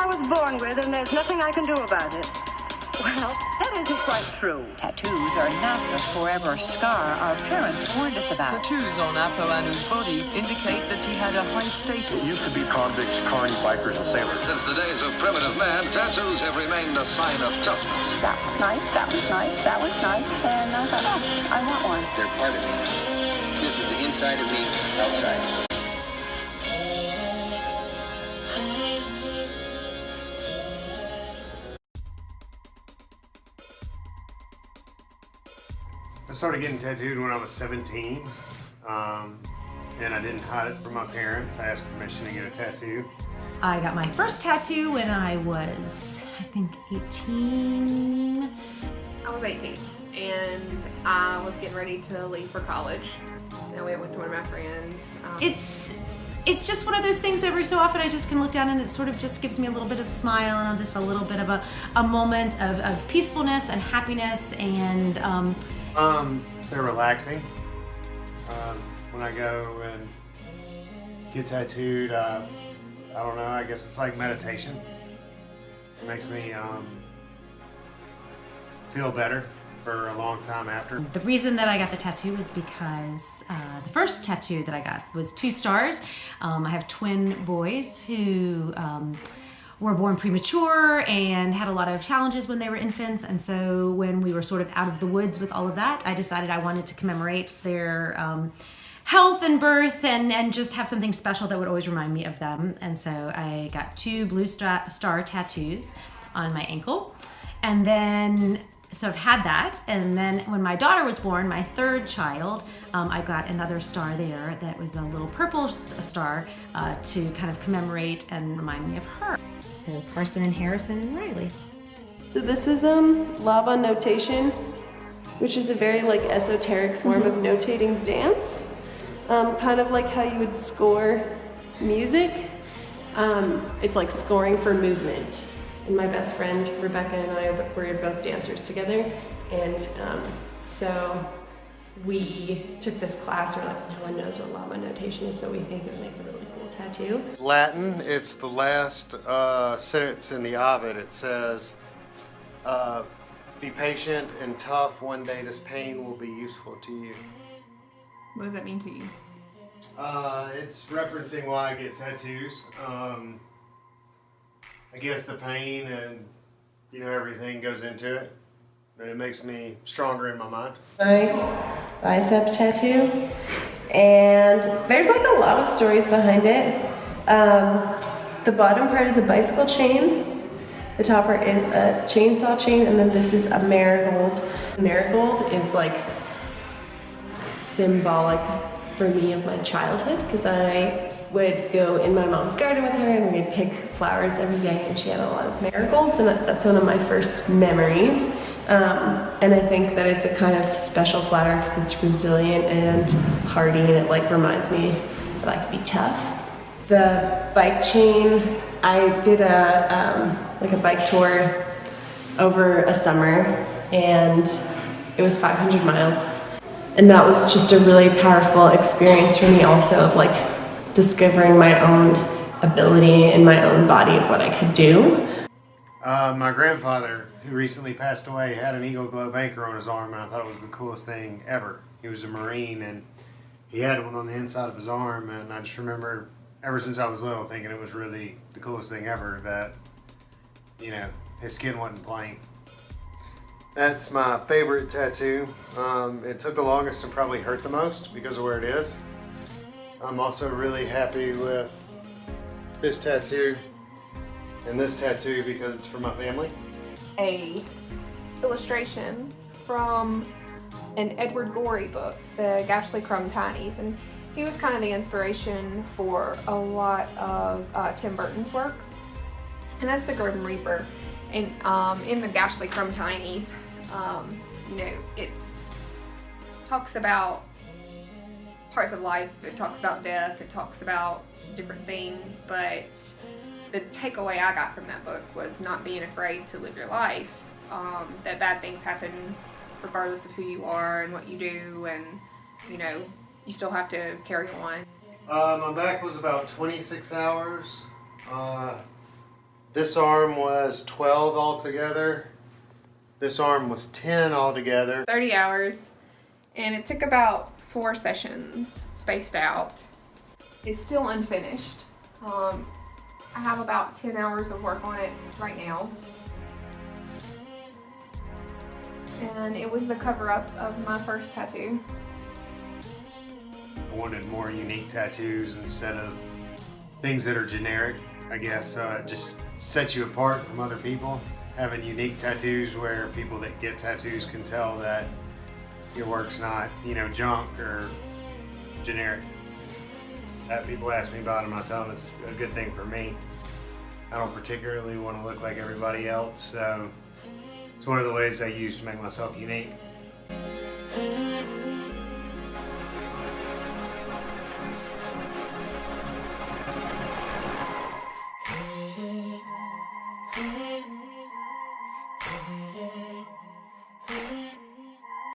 was born with, and there's nothing I can do about it. Well, that isn't quite true. Tattoos are not the forever scar our parents warned us about. Tattoos on Apo Anu's body indicate that he had a high status. It used to be convicts, carny bikers, and sailors. Since the days of primitive man, tattoos have remained a sign of toughness. That was nice, that was nice, that was nice, and I thought, oh, I want one. They're part of me. This is the inside of me, outside. I started getting tattooed when I was 17, and I didn't hide it from my parents. I asked permission to get a tattoo. I got my first tattoo when I was, I think, 18. I was 18, and I was getting ready to leave for college. And I went with one of my friends. It's just one of those things every so often I just can look down and it sort of just gives me a little bit of smile and just a little bit of a moment of peacefulness and happiness and they're relaxing. When I go and get tattooed, I don't know, I guess it's like meditation. It makes me feel better for a long time after. The reason that I got the tattoo was because the first tattoo that I got was 2 stars. I have twin boys who were born premature and had a lot of challenges when they were infants, and so when we were sort of out of the woods with all of that, I decided I wanted to commemorate their health and birth and just have something special that would always remind me of them. And so I got 2 blue star tattoos on my ankle, and then so I've had that, and then when my daughter was born, my 3rd child, I got another star there that was a little purple star to kind of commemorate and remind me of her. So Carson and Harrison and Riley. So this is lava notation, which is a very like esoteric form of notating dance, kind of like how you would score music. It's like scoring for movement. And my best friend Rebecca and I were both dancers together, and so we took this class. We're like, no one knows what lava notation is, but we think it would make a really cool tattoo. Latin, it's the last sentence in the Ovid. It says, be patient and tough, one day this pain will be useful to you. What does that mean to you? It's referencing why I get tattoos. I guess the pain and, everything goes into it. And it makes me stronger in my mind. My bicep tattoo. And there's like a lot of stories behind it. The bottom part is a bicycle chain. The top part is a chainsaw chain, and then this is a marigold. Marigold is like symbolic for me of my childhood, because I would go in my mom's garden with her and we'd pick flowers every day, and she had a lot of marigolds, and that's one of my first memories. And I think that it's a kind of special flower because it's resilient and hardy, and it like reminds me that I can be tough. The bike chain, I did a bike tour over a summer, and it was 500 miles. And that was just a really powerful experience for me also, of like discovering my own ability in my own body of what I could do. My grandfather, who recently passed away, had an Eagle Globe anchor on his arm, and I thought it was the coolest thing ever. He was a Marine, and he had one on the inside of his arm, and I just remember ever since I was little thinking it was really the coolest thing ever, that, his skin wasn't plain. That's my favorite tattoo. It took the longest and probably hurt the most because of where it is. I'm also really happy with this tattoo and this tattoo because it's for my family. A illustration from an Edward Gorey book, the Gashley Crumb Tinies, and he was kind of the inspiration for a lot of Tim Burton's work, and that's the Grim Reaper. And in the Gashley Crumb Tinies, it's talks about parts of life, it talks about death, it talks about different things, but the takeaway I got from that book was not being afraid to live your life, that bad things happen regardless of who you are and what you do, and you still have to carry on. My back was about 26 hours. This arm was 12 altogether. This arm was 10 altogether. 30 hours. And it took about 4 sessions spaced out. It's still unfinished. I have about 10 hours of work on it right now. And it was the cover-up of my first tattoo. I wanted more unique tattoos instead of things that are generic, I guess. It just sets you apart from other people. Having unique tattoos where people that get tattoos can tell that your work's not, junk or generic. People ask me about them, I tell them it's a good thing for me. I don't particularly want to look like everybody else, so it's one of the ways I use to make myself unique.